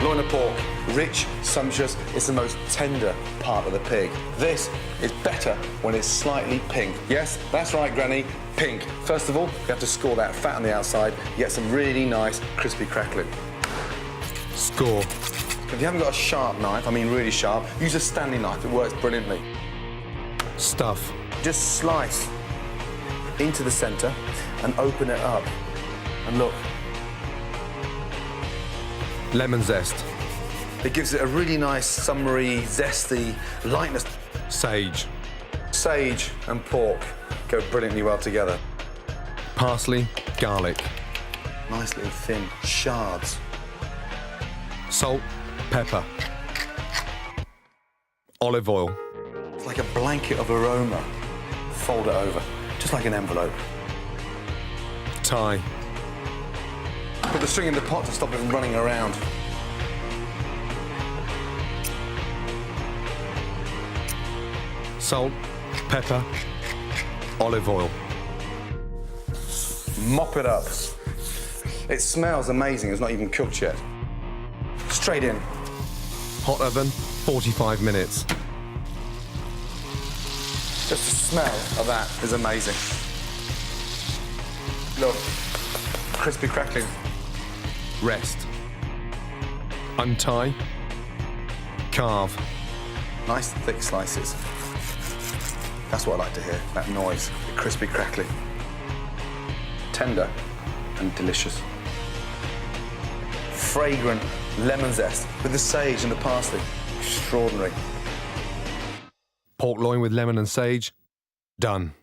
Loin of pork, rich, sumptuous, it's the most tender part of the pig. This is better when it's slightly pink. Yes, that's right, Granny, pink. First of all, you have to score that fat on the outside, you get some really nice crispy crackling. Score. If you haven't got a sharp knife, I mean really sharp, use a Stanley knife, it works brilliantly. Stuff. Just slice into the centre and open it up. And look. Lemon zest. It gives it a really nice, summery, zesty lightness. Sage. Sage and pork go brilliantly well together. Parsley, garlic. Nice little thin shards. Salt, pepper. Olive oil. It's like a blanket of aroma. Fold it over, just like an envelope. Tie. Put the string in the pot to stop it from running around. Salt, pepper, olive oil. Mop it up. It smells amazing, it's not even cooked yet. Straight in. Hot oven, 45 minutes. Just the smell of that is amazing. Look, crispy crackling. Rest. Untie. Carve. Nice thick slices. That's what I like to hear, that noise, the crispy crackling. Tender and delicious. Fragrant lemon zest with the sage and the parsley. Extraordinary. Pork loin with lemon and sage. Done.